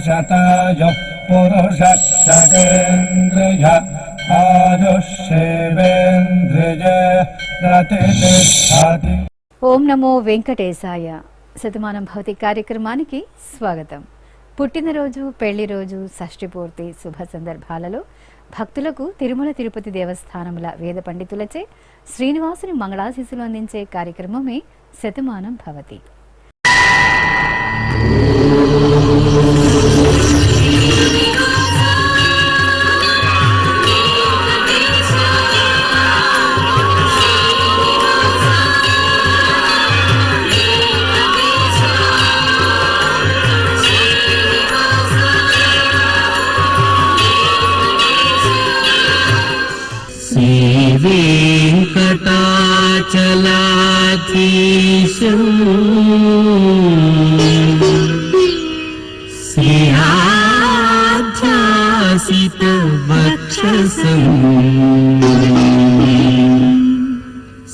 शतायुः पुरुषः शतेन्द्रिय आयुष्येवेन्द्रिय प्रतिष्ठति। ఓం నమో వెంకటేశాయ. శతమానం భౌతిక కార్యక్రమానికి స్వాగతం. పుట్టినరోజు, పెళ్లి రోజు, షష్ఠి పూర్తి శుభ సందర్భాలలో భక్తులకు తిరుమల తిరుపతి దేవస్థానముల వేద పండితులచే శ్రీనివాసుని మంగళాశీస్సులు అందించే కార్యక్రమమే శతమానం భవతి. वेंकटाचलाधीशं श्रीयाध्यासितवक्षसं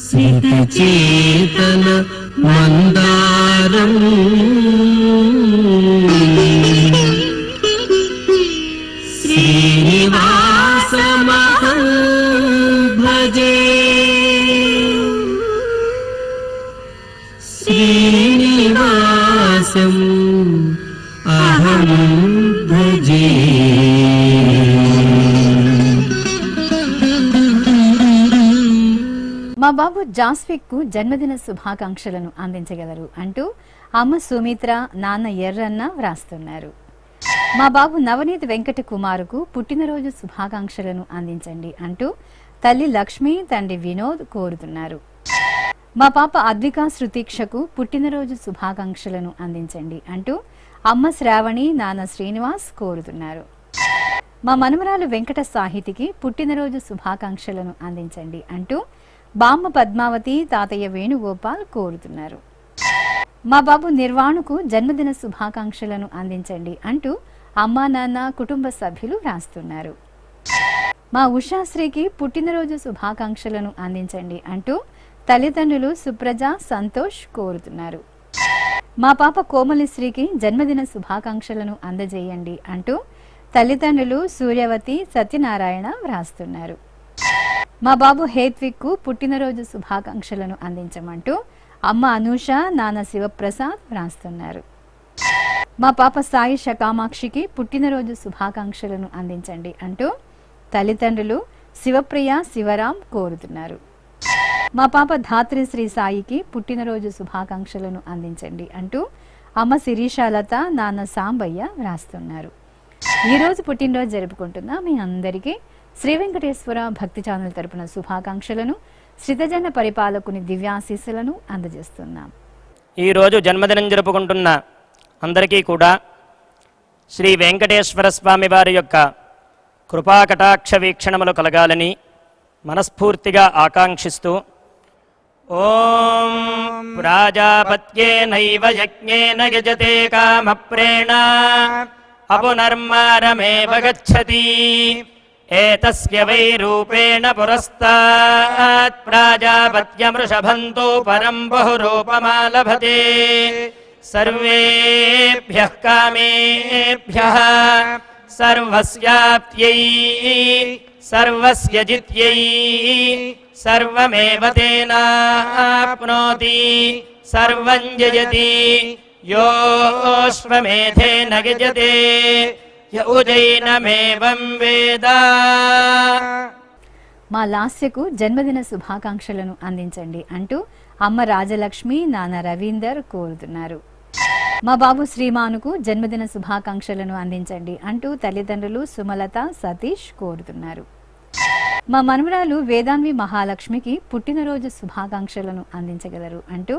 सितचेतन मंदारं श्रीनिवासमहं भजे. श्रीनिवासम् अहं भजे. మా బాబు జాస్విక్ కు జన్మదిన శుభాకాంక్షలను అందించగలరు అంటూ అమ్మ సుమిత్ర, నాన్న ఎర్రన్న వ్రాస్తున్నారు. మా బాబు నవనీత్ వెంకట కుమారుకు పుట్టినరోజు శుభాకాంక్షలను అందించండి అంటూ తల్లి లక్ష్మి, తండ్రి వినోద్ కోరుతున్నారు. మా పాప అద్వికా శృతీక్షకు పుట్టినరోజు శుభాకాంక్షలను అందించండి అంటూ అమ్మ శ్రావణి, నాన్న శ్రీనివాస్ కోరుతున్నారు. మా మనమరాలు వెంకట సాహితికి పుట్టినరోజు శుభాకాంక్షలను అందించండి అంటూ బామ్మ పద్మావతి, తాతయ్య వేణుగోపాల్ కోరుతున్నారు. మా బాబు నిర్వాణుకు జన్మదిన శుభాకాంక్షలను అందించండి అంటూ అమ్మా, నాన్న, కుటుంబ సభ్యులు వ్రాస్తున్నారు. మా ఉషాశ్రీకి పుట్టినరోజు శుభాకాంక్షలను అందించండి అంటూ తల్లిదండ్రులు సుప్రజ, సంతోష్ కోరుతున్నారు. మా పాప కోమలిశ్రీకి జన్మదిన శుభాకాంక్షలను అందజేయండి అంటూ తల్లిదండ్రులు సూర్యవతి, సత్యనారాయణ వ్రాస్తున్నారు. మా బాబు హేత్విక్ పుట్టినరోజు శుభాకాంక్షలను అందించమంటూ అమ్మ అనూష, నాన్న శివప్రసాద్ వ్రాస్తున్నారు. మా పాప సాయి కామాక్షికి పుట్టినరోజు శుభాకాంక్షలను అందించండి అంటూ తల్లిదండ్రులు శివప్రియ, శివరాం కోరుతున్నారు. మా పాప ధాత్రి శ్రీ సాయికి పుట్టినరోజు శుభాకాంక్షలను అందించండి అంటూ అమ్మ శిరీషాలత, నాన్న సాంబయ్య వ్రాస్తున్నారు. ఈరోజు పుట్టినరోజు జరుపుకుంటున్న మీ అందరికీ శ్రీ వెంకటేశ్వర భక్తి ఛానల్ తరపున శుభాకాంక్షలను, శ్రితజన పరిపాలకుని దివ్యాశీస్సులను అందజేస్తున్నాం. ఈరోజు జన్మదినం జరుపుకుంటున్న అందరికీ కూడా శ్రీ వెంకటేశ్వర స్వామి వారి యొక్క కృపాకటాక్ష వీక్షణములు కలగాలని మనస్ఫూర్తిగా ఆకాంక్షిస్తూ ఓం ప్రాజాపత్యేనైవ యజ్ఞేన యజతే కామప్రేణ అపునర్మారమేవ గచ్చతి ఏతస్య వై రూపేణ పురస్తాత్ ప్రాజాపత్యమృషభంతో పరం బహురూపమాలభతే సర్వేభ్యః కామేభ్యః సర్వస్యాప్త్యై సర్వస్య జిత్యై సర్వమేవ తేనాప్నోతి సర్వం జయతి యోऽశ్వమేధేన యజతే య ఉజైనమేవం వేద. మా లాస్యకు జన్మదిన శుభాకాంక్షలను అందించండి అంటూ అమ్మ రాజలక్ష్మి, నాన్న రవీందర్ కోరుతున్నారు. మా బాబు శ్రీమానుకు జన్మదిన శుభాకాంక్షలను అందించండి అంటూ తల్లిదండ్రులు సుమలత, సతీష్ కోరుతున్నారు. మా మనవరాలు వేదాన్వి మహాలక్ష్మికి పుట్టినరోజు శుభాకాంక్షలను అందించగలరు అంటూ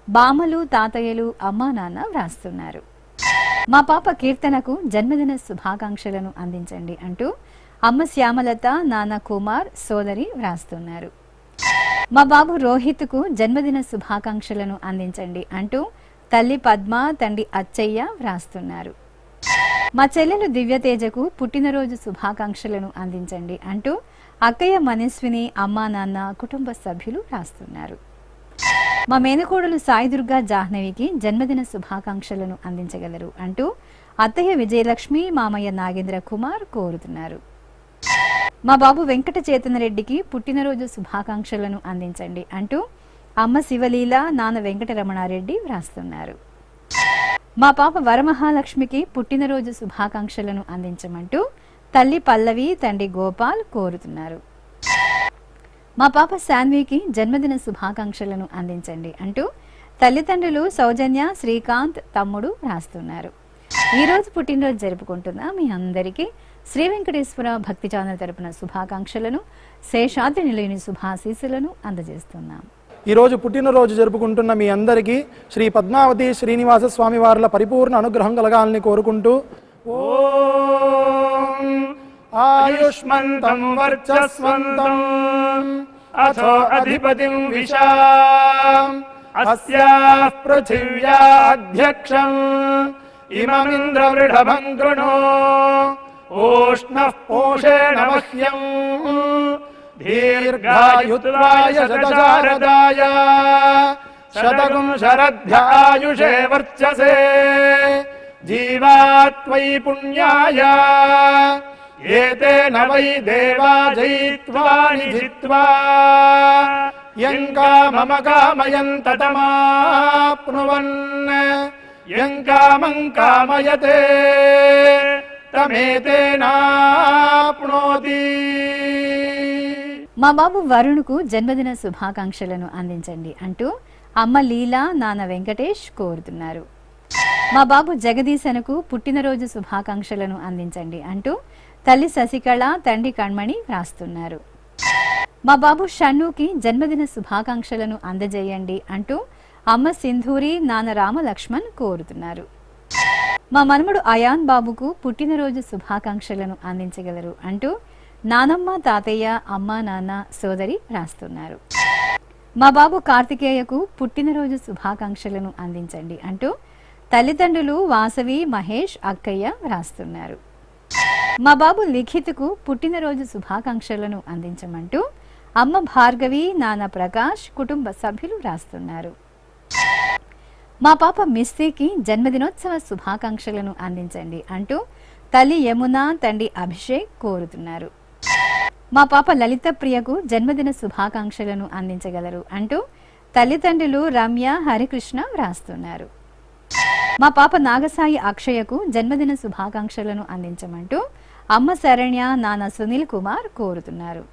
బామలు, తాతయ్యలు, అమ్మా, నాన్న వ్రాస్తున్నారు. మా పాప కీర్తనకు జన్మదిన శుభాకాంక్షలను అందించండి అంటూ అమ్మ శ్యామలత, నాన్న కుమార్, సోదరి వ్రాస్తున్నారు. మా బాబు రోహిత్కు జన్మదిన శుభాకాంక్షలను అందించండి అంటూ తల్లి పద్మ, తండ్రి అచ్చయ్య వ్రాస్తున్నారు. మా చెల్లెలు దివ్యతేజకు పుట్టినరోజు శుభాకాంక్షలను అందించండి అంటూ అక్కయ్య మనస్విని, అమ్మా, నాన్న, కుటుంబ సభ్యులు రాస్తున్నారు. మా మేనకోడలు సాయిదుర్గా జాహ్నవికి జన్మదిన శుభాకాంక్షలను అందించగలరు అంటూ అత్తయ్య విజయలక్ష్మి, మామయ్య నాగేంద్ర కుమార్ కోరుతున్నారు. మా బాబు వెంకట చేతనరెడ్డికి పుట్టినరోజు శుభాకాంక్షలను అందించండి అంటూ అమ్మ శివలీల, నాన్న వెంకటరమణారెడ్డి వ్రాస్తున్నారు. మా పాప వరమహాలక్ష్మికి పుట్టినరోజు శుభాకాంక్షలను అందించమంటూ తల్లి పల్లవి, తండ్రి గోపాల్ కోరుతున్నారు. మా పాప శాన్వికి జన్మదిన శుభాకాంక్షలను అందించండి అంటూ తల్లిదండ్రులు సౌజన్య, శ్రీకాంత్, తమ్ముడు రాస్తున్నారు. ఈరోజు పుట్టినరోజు జరుపుకుంటున్న మీ అందరికీ శ్రీ వెంకటేశ్వర భక్తి ఛానల్ తరపున శుభాకాంక్షలను, శేషాద్రి నిలయని శుభాశీస్సులను అందజేస్తున్నాం. ఈరోజు పుట్టినరోజు జరుపుకుంటున్న మీ అందరికీ శ్రీ పద్మావతి శ్రీనివాస స్వామి వార్ల పరిపూర్ణ అనుగ్రహం కలగాలని కోరుకుంటూ ఓం ఆయుష్మంతం వర్చస్వంతం అథో అధిపతిం విశాం అస్యాః పృథివ్యా అధ్యక్షం ఇమమింద్రవృఢభం కృణో ఓష్ణః పోషేణ మహ్యం దీర్ఘాయుత్వాయ శతశారదాయ శతగుం శరద్ధ్యాయుషే వర్చసే జీవాత్వై పుణ్యాయ ఏతేన వై దేవా జయిత్వా నిజిత్వా యం కామమ కామయం తతమాప్నువన్ యం కామం కామయతే తమేతేనాప్నోతి. మా బాబు వరుణ్కు జన్మదిన శుభాకాంక్షలను అందించండి అంటూ అమ్మ లీలా, నాన్న వెంకటేష్ కోరుతున్నారు. మా బాబు జగదీశనకు పుట్టినరోజు శుభాకాంక్షలను అందించండి అంటూ తల్లి శశికళ, తండ్రి కణ్మణి వ్రాస్తున్నారు. మా బాబు షన్నుకి జన్మదిన శుభాకాంక్షలను అందజేయండి అంటూ అమ్మ సింధూరి, నాన్న రామలక్ష్మణ్ కోరుతున్నారు. మా మనముడు అయాన్ బాబుకు పుట్టినరోజు శుభాకాంక్షలను అందించగలరు అంటూ నానమ్మ, తాతయ్య, అమ్మ, నాన్న, సోదరి రాస్తున్నారు. మా బాబు కార్తికేయకు పుట్టినరోజు శుభాకాంక్షలను అందించండి అంటూ తల్లిదండ్రులు వాసవి, మహేష్, అక్కయ్య రాస్తున్నారు. మా బాబు లిఖిత్కు పుట్టినరోజు శుభాకాంక్షలను అందించమంటూ అమ్మ భార్గవి, నాన్న ప్రకాష్, కుటుంబ సభ్యులు రాస్తున్నారు. మా పాప మిస్సీకి జన్మదినోత్సవ శుభాకాంక్షలను అందించండి అంటూ తల్లి యమున, తండ్రి అభిషేక్ కోరుతున్నారు. మా పాప లలిత ప్రియకు జన్మదిన శుభాకాంక్షలను అందించగలరు అంటూ తల్లిదండ్రులు రమ్య, హరికృష్ణ వ్రాస్తున్నారు. మా పాప నాగసాయి అక్షయకు జన్మదిన శుభాకాంక్షలను అందించమంటూ అమ్మ శరణ్య, నాన్న సునీల్ కుమార్ కోరుతున్నారు.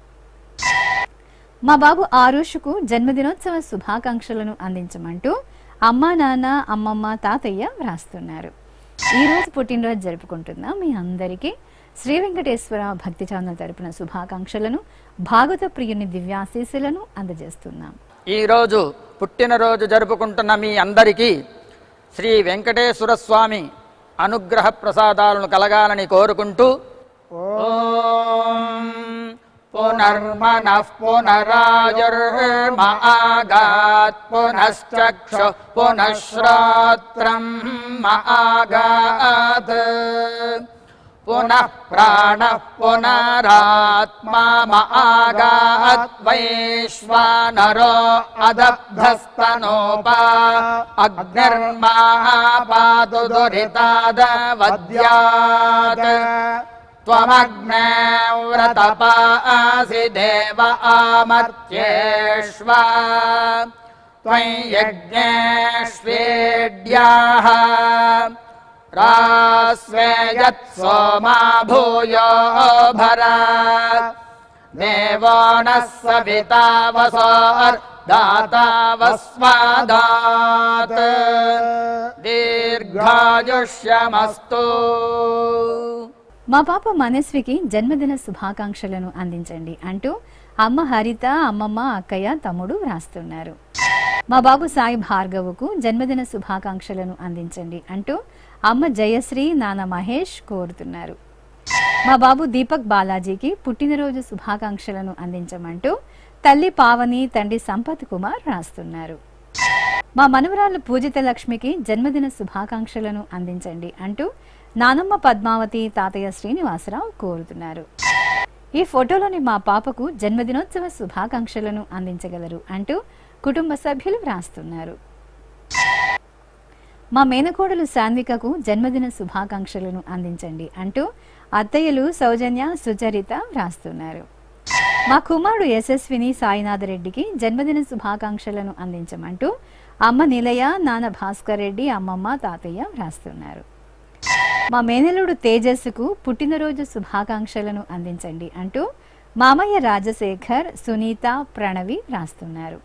మా బాబు ఆరుష్కు జన్మదినోత్సవ శుభాకాంక్షలను అందించమంటూ అమ్మ, నాన్న, అమ్మమ్మ, తాతయ్య వ్రాస్తున్నారు. ఈరోజు పుట్టినరోజు జరుపుకుంటున్న మీ అందరికీ శ్రీ వెంకటేశ్వర భక్తి ఛానల్ తరపున శుభాకాంక్షలను, భాగవత ప్రియుని దివ్యాశీస్సులను అందజేస్తున్నాం. ఈరోజు పుట్టినరోజు జరుపుకుంటున్న మీ అందరికీ శ్రీ వెంకటేశ్వర స్వామి అనుగ్రహ ప్రసాదాలను కలగాలని కోరుకుంటూ ఓం పునర్మనః పునరాయుర్మాగాత్ పునశ్చక్షు పునఃశ్రోత్రం మాగాత్ పునః ప్రాణః పునరాత్మా మాగాత్ వైశ్వానరో అదబ్ధస్తనోపా అగ్నిర్మాపాతు దురితాదవద్యాత్ త్వమగ్నే వ్రతపాసి దేవ ఆమర్త్యేష్వా త్వం యజ్ఞేష్వేడ్యాః రాస్వేయత్ సోమా భూయో భరా దేవో నః సవితా వసోర్దాతా వస్మాదాత్ దీర్ఘాయుష్యమస్తు. మా పాప మనస్వికి జన్మదిన శుభాకాంక్షలను అందించండి అంటూ అమ్మ హరిత, అమ్మమ్మ, అక్కయ్య, తమ్ముడు వ్రాస్తున్నారు. మా బాబు సాయి భార్గవుకు జన్మదిన శుభాకాంక్షలను అందించండి అంటూ అమ్మ జయశ్రీ, నాన్న మహేష్ కోరుతున్నారు. మా బాబు దీపక్ బాలాజీకి పుట్టినరోజు శుభాకాంక్షలను అందించమంటూ తల్లి పావని, తండ్రి సంపత్ కుమార్ రాస్తున్నారు. మా మనవరాలు పూజిత లక్ష్మికి జన్మదిన శుభాకాంక్షలను అందించండి అంటూ నానమ్మ పద్మావతి, తాతయ్య శ్రీనివాసరావు కోరుతున్నారు. ఈ ఫోటోలోని మా పాపకు జన్మదినోత్సవ శుభాకాంక్షలను అందించగలరు అంటూ కుటుంబ సభ్యులు వ్రాస్తున్నారు. మా మేనకోడలు శాన్వికకు జన్మదిన శుభాకాంక్షలను అందించండి అంటూ అత్తయ్యలు సౌజన్య సుచరిత వ్రాస్తున్నారు. మా కుమారుడు యశస్విని సాయినాథ్ రెడ్డికి జన్మదిన శుభాకాంక్షలను అందించమంటూ అమ్మ నిలయ, నాన్న భాస్కర్ రెడ్డి, అమ్మమ్మ, తాతయ్య వ్రాస్తున్నారు. మా మేనలుడు తేజస్సుకు పుట్టినరోజు శుభాకాంక్షలను అందించండి అంటూ మామయ్య రాజశేఖర్, సునీత, ప్రణవి వ్రాస్తున్నారు.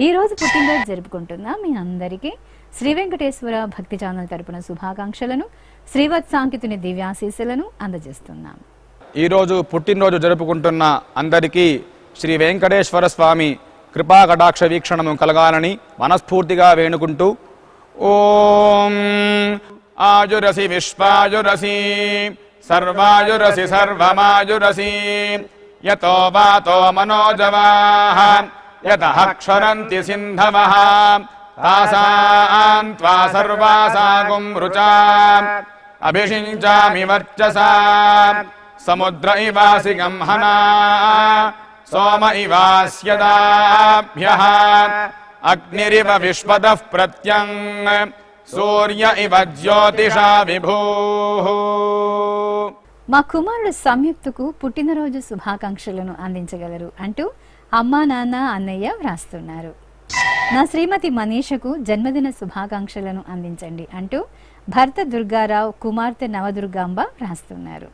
ఈ రోజు పుట్టినరోజు జరుపుకుంటున్న మీ అందరికీ శ్రీ వెంకటేశ్వర భక్తి ఛానల్ తరపున శుభాకాంక్షలను, శ్రీవత్సాంకితుని దివ్యాశీస్సులను అందజేస్తున్నాం. ఈరోజు పుట్టినరోజు జరుపుకుంటున్న అందరికీ శ్రీ వెంకటేశ్వర స్వామి కృపా కటాక్ష వీక్షణము కలగాలని మనస్ఫూర్తిగా వేణుకుంటూ ఓం ఆయురసి విశ్వాయురసి సర్వాయురసి సర్వమాయురసి యతో వాతో మనోజవాః యతః క్షరంతి సింధవః తాసాం త్వా సర్వాసాగుం రుచాం అభిషించామి వర్చసా సముద్ర ఇవాసి గంహనా సోమ ఇవాస్యదాభ్యః అగ్నిరివ విశ్వదః ప్రత్యం సూర్య ఇవ జ్యోతిషా విభూః. మా కుమారుడు సంయుక్తకు పుట్టినరోజు శుభాకాంక్షలను అందించగలరు అంటూ అమ్మా, నాన్న, అన్నయ్య వ్రాస్తున్నారు. నా శ్రీమతి మనీషకు జన్మదిన శుభాకాంక్షలను అందించండి అంటూ భర్త దుర్గారావు, కుమార్తె నవదుర్గాంబ వ్రాస్తున్నారు.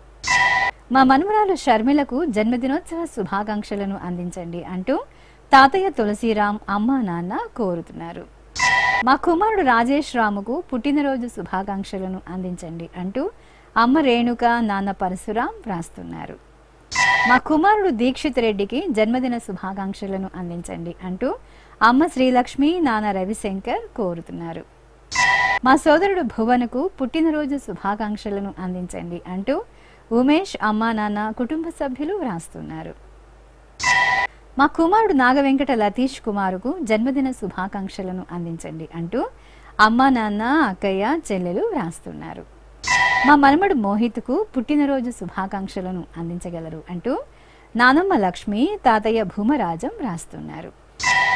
మా మనుమరాలు షర్మిలకు జన్మదినోత్సవ శుభాకాంక్షలను అందించండి అంటూ తాతయ్య తులసిరాం, అమ్మా, నాన్న కోరుతున్నారు. మా కుమారుడు రాజేష్ రాముకు పుట్టినరోజు శుభాకాంక్షలను అందించండి అంటూ అమ్మ రేణుక, నాన్న పరశురాం వ్రాస్తున్నారు. మా కుమారుడు దీక్షిత్ రెడ్డికి జన్మదిన శుభాకాంక్షలను అందించండి అంటూ అమ్మ శ్రీలక్ష్మి, నాన్న రవిశంకర్ కోరుతున్నారు. మా సోదరుడు భువనకు పుట్టినరోజు శుభాకాంక్షలను అందించండి అంటూ ఉమేష్, అమ్మా, నాన్న, కుటుంబ సభ్యులు వ్రాస్తున్నారు. మా కుమారుడు నాగవెంకట లతీష్ కుమారుకు జన్మదిన శుభాకాంక్షలను అందించండి అంటూ అమ్మా, నాన్న, అక్కయ్య, చెల్లెలు వ్రాస్తున్నారు. మా మనమడు మోహిత్కు పుట్టినరోజు శుభాకాంక్షలను అందించగలరు అంటూ నానమ్మ లక్ష్మి, తాతయ్య భూమరాజం వ్రాస్తున్నారు.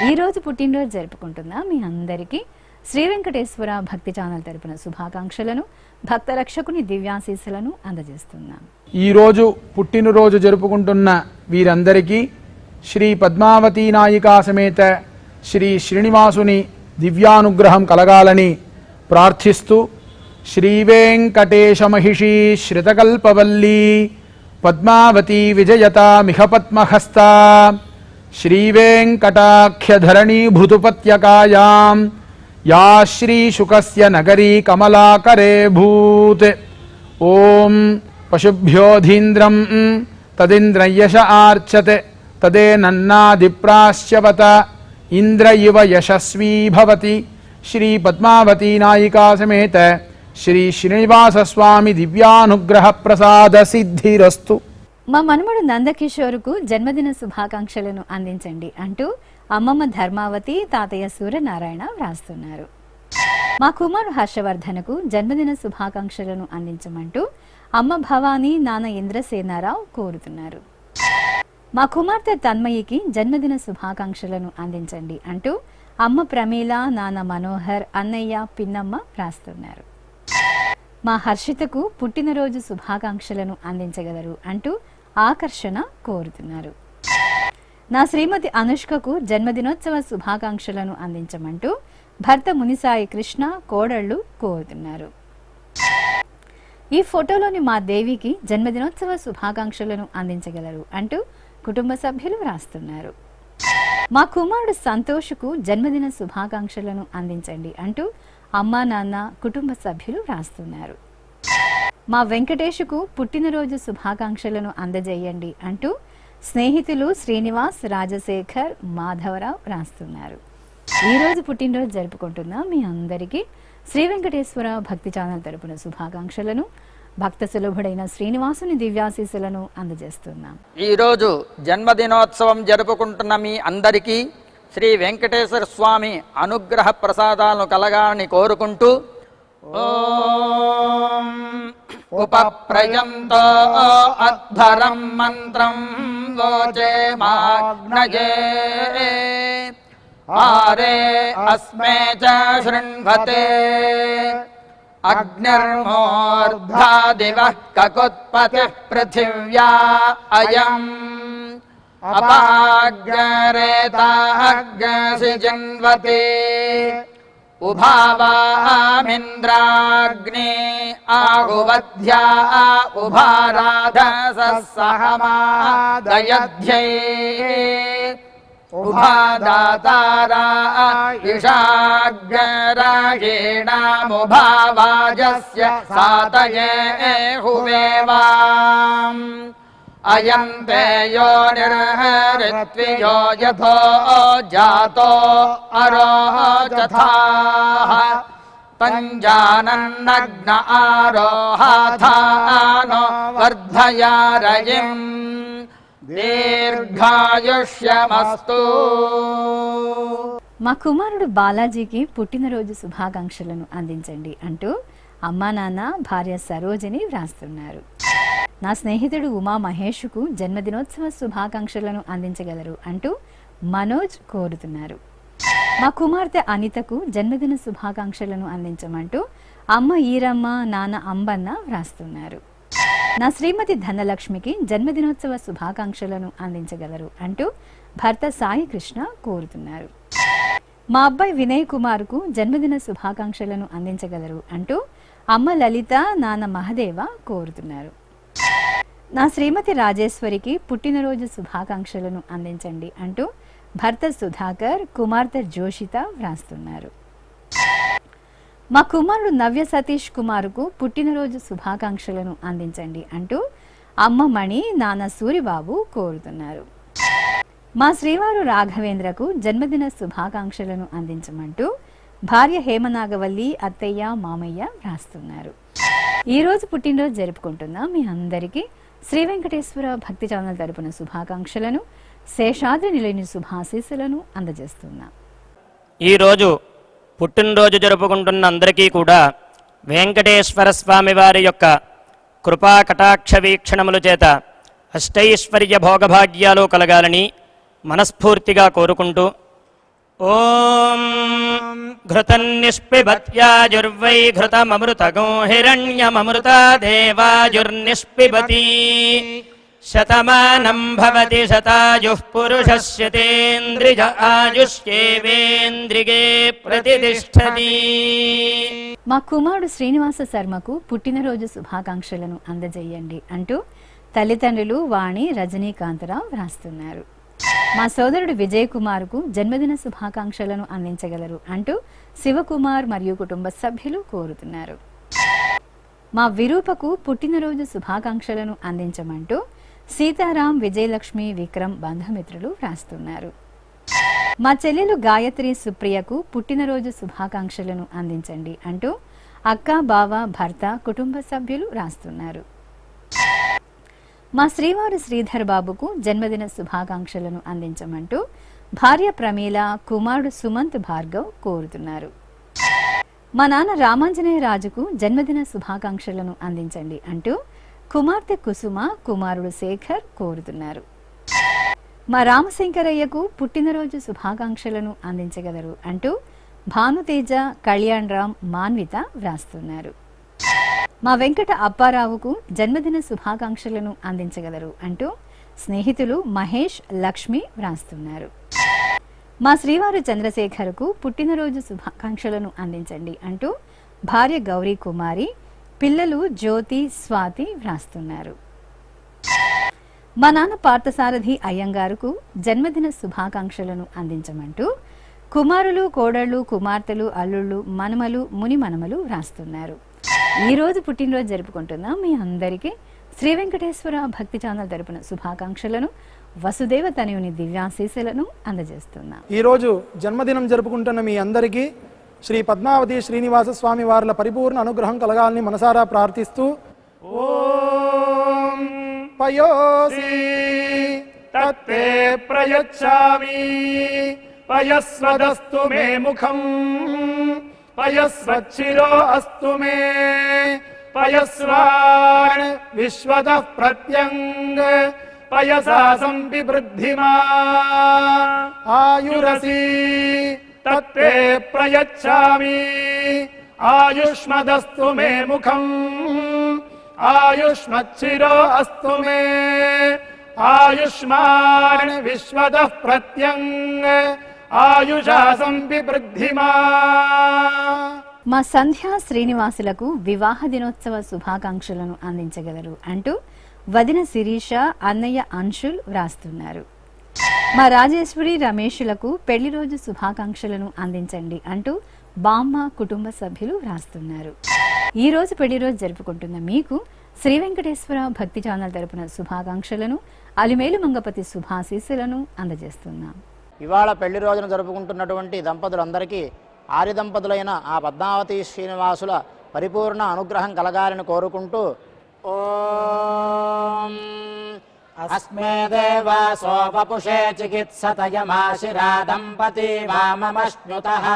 ఈ రోజు పుట్టినరోజు జరుపుకుంటున్న మీ అందరికీ శ్రీ వెంకటేశ్వర భక్తి ఛానల్ తరపున శుభాకాంక్షలను, భక్త రక్షకుని దివ్యాశీస్సులను అందజేస్తున్నాం. ఈరోజు పుట్టినరోజు జరుపుకుంటున్న వీరందరికీ శ్రీ పద్మావతీ నాయికా సమేత శ్రీ శ్రీనివాసుని దివ్యానుగ్రహం కలగాలని ప్రార్థిస్తూ శ్రీవేంకటేశ మహిషీ శ్రితకల్పవల్లీ పద్మావతీ విజయతా మిహ పద్మహస్తా శ్రీవేంకటాఖ్యధరణీ భృతుపత్యకాయాం యా శ్రీశుకస్య నగరీ కమలాకరే భూత్. ఓం పశుభ్యోధీంద్రం తదింద్రయశ ఆర్చతే తదేనన్నాదిప్రాశ్యవత ఇంద్ర ఇవ యశస్వీ భవతి. శ్రీ పద్మావతీ నాయికా సమేత శ్రీ శ్రీనివాస స్వామి దివ్యానుగ్రహ ప్రసాద సిద్ధిరస్తు. మా మనుమడు నందకిషోరుకు జన్మదిన శుభాకాంక్షలను అందించండి అంటూ అమ్మమ్మ ధర్మావతి, తాతయ్య సూర్యనారాయణ వ్రాస్తున్నారు. మా కుమారు హర్షవర్ధనకు జన్మదిన శుభాకాంక్షలను అందించమంటూ అమ్మ భవానీ, నాన్న ఇంద్రసేనారావు కోరుతున్నారు. మా కుమార్తె తన్మయికి జన్మదిన శుభాకాంక్షలను అందించండి అంటూ అమ్మ ప్రమీల, నాన్న మనోహర్, అన్నయ్య, పిన్నమ్మ వ్రాస్తున్నారు. మా హర్షితకు పుట్టినరోజు శుభాకాంక్షలను అందించగలరు అంటూ ఆకర్షణ కోరుతున్నారు. నా శ్రీమతి అనుష్కకు జన్మదినోత్సవ శుభాకాంక్షలను అందించమంటూ భర్త మునిసాయి కృష్ణ, కోడళ్లు కోరుతున్నారు. ఈ ఫోటోలోని మా దేవికి జన్మదినోత్సవ శుభాకాంక్షలను అందించగలరు అంటూ కుటుంబ సభ్యులు వ్రాస్తున్నారు. మా కుమారుడు సంతోష్కు జన్మదిన శుభాకాంక్షలను అందించండి అంటూ అమ్మా, నాన్న, కుటుంబ సభ్యులు వ్రాస్తున్నారు. మా వెంకటేష్కు పుట్టినరోజు శుభాకాంక్షలను అందజేయండి అంటూ స్నేహితులు శ్రీనివాస్, రాజశేఖర్, మాధవరావు వ్రాస్తున్నారు. ఈరోజు పుట్టినరోజు జరుపుకుంటున్న మీ అందరికీ శ్రీ వెంకటేశ్వర భక్తి ఛానల్ తరపున శుభాకాంక్షలను, భక్త సులభుడైన శ్రీనివాసుని దివ్యాశీస్సులను అందజేస్తున్నాం. ఈరోజు జన్మదినోత్సవం జరుపుకుంటున్న మీ అందరికీ శ్రీ వెంకటేశ్వర స్వామి అనుగ్రహ ప్రసాదాలను కలగాలని కోరుకుంటూ ఓం ఉపప్రయంతో అధ్వరం మంత్రం లోచే మాగ్నయే आरे अस्मे च शृण्वते अग्निर्मूर्धा दिवः ककुत्पतिः पृथिव्या अयम् अपाग्रेताग्रसि जिन्वते उभावामिन्द्राग्ने आहुवध्या उभाराधसः सहमादयध्यै उभादातारा इषाग्रायेणामुभावाजस्य सातये हुवेवाम् अयन्ते यो निर्हरित्वियो यथो जातो अरोचथाः तञ्जानन्नग्न आरोहाथानो वर्धया रयिम् దీర్ఘాయుష్యమస్తు. మా కుమారుడు బాలాజీకి పుట్టినరోజు శుభాకాంక్షలను అందించండి అంటూ అమ్మా నాన్న భార్య సరోజిని వ్రాస్తున్నారు. నా స్నేహితుడు ఉమా మహేష్కు జన్మదినోత్సవ శుభాకాంక్షలను అందించగలరు అంటూ మనోజ్ కోరుతున్నారు. మా కుమార్తె అనితకు జన్మదిన శుభాకాంక్షలను అందించమంటూ అమ్మ ఈరమ్మ నాన్న అంబన్న వ్రాస్తున్నారు. నా శ్రీమతి ధనలక్ష్మికి జన్మదినోత్సవ శుభాకాంక్షలను అందించగలరు అంటూ భర్త సాయి కృష్ణ కోరుతున్నారు. మా అబ్బాయి వినయ్ కుమార్కు జన్మదిన శుభాకాంక్షలను అందించగలరు అంటూ అమ్మ లలిత నాన్న మహదేవ కోరుతున్నారు. నా శ్రీమతి రాజేశ్వరికి పుట్టినరోజు శుభాకాంక్షలను అందించండి అంటూ భర్త సుధాకర్ కుమార్తె జోషిత వ్రాస్తున్నారు. మా కుమారుడు నవ్య సతీష్ కుమార్కు పుట్టినరోజు శుభాకాంక్షలను అందించండి అంటూ అమ్మ మణి నాన్న సూరిబాబు కోరుతున్నారు. మా శ్రీవారు రాఘవేంద్రకు జన్మదిన శుభాకాంక్షలను అందించమంటూ భార్య హేమనాగవల్లి అత్తయ్య మామయ్య వ్రాస్తున్నారు. ఈరోజు పుట్టినరోజు జరుపుకుంటున్న మీ అందరికీ శ్రీ వెంకటేశ్వర భక్తి ఛానల్ తరపున శుభాకాంక్షలను శేషాద్రి నిలయని శుభాశీస్సులను అందజేస్తున్నా. ఈరోజు పుట్టినరోజు జరుపుకుంటున్న అందరికీ కూడా వెంకటేశ్వర స్వామి వారి యొక్క కృపా కటాక్ష వీక్షణముల చేత అష్టైశ్వర్య భోగభాగ్యాలు కలగాలని మనస్ఫూర్తిగా కోరుకుంటూ ఓం ఘృతన్నిష్పిబత్యాజుర్వై ఘృతమమృతగో హిరణ్యమమృత దేవాజుర్నిష్పిబతి శతమానం భవతి శతాయుః పురుషస్యతేంద్రియ ఆయుష్యేవేంద్రిగే ప్రతిష్టతి. మా కుమారుడు శ్రీనివాస శర్మకు పుట్టినరోజు శుభాకాంక్షలను అందజేయండి అంటూ తల్లిదండ్రులు వాణి రజనీకాంతరావు వ్రాస్తున్నారు. మా సోదరుడు విజయ్ కుమార్కు జన్మదిన శుభాకాంక్షలను అందించగలరు అంటూ శివకుమార్ మరియు కుటుంబ సభ్యులు కోరుతున్నారు. మా విరూపకు పుట్టినరోజు శుభాకాంక్షలను అందించమంటూ సీతారాం విజయలక్ష్మి విక్రమ్ బంధుమిత్రులు వ్రాస్తున్నారు. మా చెల్లెలు గాయత్రి సుప్రియకు పుట్టినరోజు శుభాకాంక్షలను అందించండి అంటూ అక్క బావ భర్త కుటుంబ సభ్యులు రాస్తున్నారు. మా శ్రీవారు శ్రీధర్ బాబుకు జన్మదిన శుభాకాంక్షలను అందించమంటూ భార్య ప్రమీల కుమారుడు సుమంత్ భార్గవ్ కోరుతున్నారు. మా నాన్న రామాంజనేయ రాజుకు జన్మదిన శుభాకాంక్షలను అందించండి అంటూ కుమార్తె కుసుమ కుమారుడు శేఖర్ కోరుతున్నారు. మా రామశంకరయ్యకు పుట్టినరోజు శుభాకాంక్షలను అందించగలరు అంటూ భానుతేజ కళ్యాణ్ రామ్ మాన్విత వ్రాస్తున్నారు. మా వెంకట అప్పారావుకు జన్మదిన శుభాకాంక్షలను అందించగలరు అంటూ స్నేహితులు మహేష్ లక్ష్మి వ్రాస్తున్నారు. మా శ్రీవారు చంద్రశేఖర్కు పుట్టినరోజు శుభాకాంక్షలను అందించండి అంటూ భార్య గౌరీ కుమారి పిల్లలు జ్యోతి స్వాతి వ్రాస్తున్నారు. మా నాన్న పార్థసారథి అయ్యంగారుకు జన్మదిన శుభాకాంక్షలను అందించమంటూ కుమారులు కోడళ్ళు కుమార్తెలు అల్లుళ్ళు మనమలు ముని మనమలు వ్రాస్తున్నారు. ఈరోజు పుట్టినరోజు జరుపుకుంటున్న మీ అందరికీ శ్రీ వెంకటేశ్వర భక్తి ఛానల్ తరపున శుభాకాంక్షలను వసుదేవ తనయుని దివ్యాశీస్సులను అందజేస్తున్నా. ఈరోజు జన్మదినం జరుపుకుంటున్న మీ అందరికీ శ్రీ పద్మావతి శ్రీనివాస స్వామి వార్ల పరిపూర్ణ అనుగ్రహం కలగాలని మనసారా ప్రార్థిస్తూ ఓం పయోసి తత్తే ప్రయచ్ఛామి పయస్వదస్తు మే ముఖం పయస్వచ్చిరో అస్తు మే పయస్వాన్ విశ్వతః ప్రత్యంగ पयसा संविवृद्धिमा आयुरसि तत्ते प्रयच्छामि आयुष्मदस्तु मे मुखम् आयुष्मच्छिरो अस्तु मे आयुष्मान् विश्वतः प्रत्यङ् आयुषा संविवृद्धिमा। మా సంధ్యా శ్రీనివాసులకు వివాహ దినోత్సవ శుభాకాంక్షలను అందించగలరు అంటూ వదిన శిరీష, అన్నయ్య అంశుల్ వ్రాస్తున్నారు. మా రాజేశ్వరి, రమేషులకు పెళ్లి రోజు శుభాకాంక్షలను అందించండి అంటూ బామ్మ కుటుంబ సభ్యులు వ్రాస్తున్నారు. ఈ రోజు పెళ్లి రోజు జరుపుకుంటున్న మీకు శ్రీ వెంకటేశ్వర భక్తి ఛానల్ తరపున శుభాకాంక్షలను, అలిమేలు మంగపతి శుభాశీస్సులను అందజేస్తున్నాం. ఇవాళ పెళ్లి రోజున జరుపుకుంటున్నటువంటి దంపతులందరికీ ఆర్య దంపతులైన ఆ పద్మావతి శ్రీనివాసుల పరిపూర్ణ అనుగ్రహం కలగాలని కోరుకుంటూ ఓం అస్మే దేవాసో వపుషే చికిత్సతయమాశిరా దంపతి వామమశ్నుతః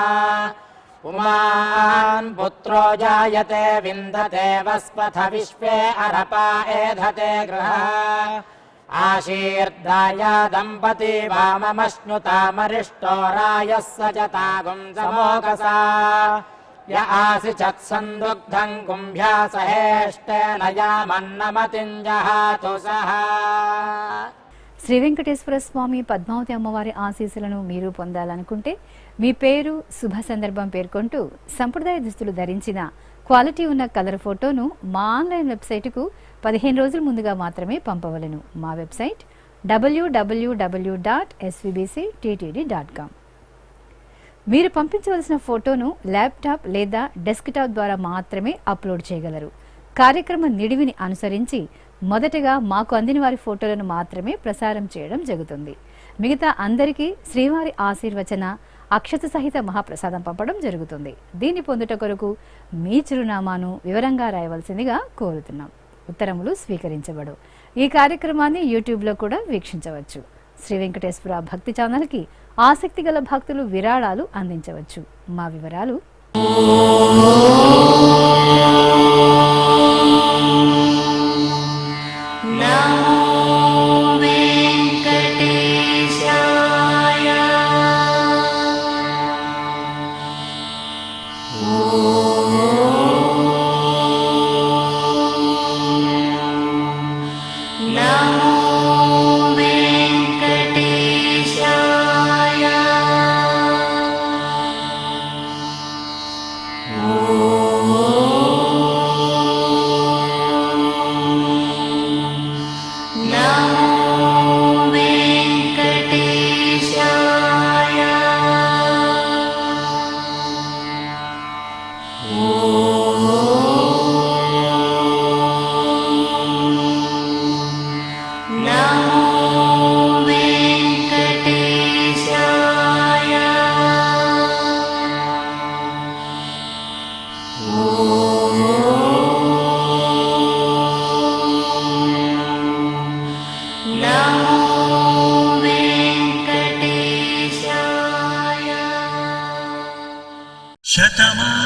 పుమాన్ పుత్రో జాయతే విందతే వస్పథ విశ్వే అరపా ఏధతే గృహ ఆశీర్దాయ దంపతి వామమశ్నుతామరిష్టో రాయः సజతాగుం సమోకసా య ఆసి చత్సందుగ్ధం కుంభ్యాసహేష్టేన యామన్నమతిం జహాతు సహా. శ్రీ వెంకటేశ్వర స్వామి, పద్మావతి అమ్మవారి ఆశీస్సులను మీరు పొందాలనుకుంటే మీ పేరు, శుభ సందర్భం పేర్కొంటూ సంప్రదాయ దుస్తులు ధరించిన క్వాలిటీ ఉన్న కలర్ ఫోటోను మా ఆన్లైన్ వెబ్సైటుకు 15 రోజుల ముందుగా మాత్రమే పంపవలను. మా వెబ్సైట్ www.svbcttd.com. మీరు పంపించవలసిన ఫోటోను ల్యాప్టాప్ లేదా డెస్క్టాప్ ద్వారా మాత్రమే అప్లోడ్ చేయగలరు. కార్యక్రమ నిడివిని అనుసరించి మొదటగా మాకు అందిన వారి ఫోటోలను మాత్రమే ప్రసారం చేయడం జరుగుతుంది. మిగతా అందరికీ శ్రీవారి ఆశీర్వచన అక్షత సహిత మహాప్రసాదం పంపడం జరుగుతుంది. దీన్ని పొందుట కొరకు మీ చిరునామాను వివరంగా రాయవలసిందిగా కోరుతున్నాం. ఉత్తరములు స్వీకరించబడు. ఈ కార్యక్రమాన్ని యూట్యూబ్లో కూడా వీక్షించవచ్చు. శ్రీ వెంకటేశ్వర భక్తి ఛానల్కి ఆసక్తి గల భక్తులు విరాళాలు అందించవచ్చు. మా వివరాలు శతమా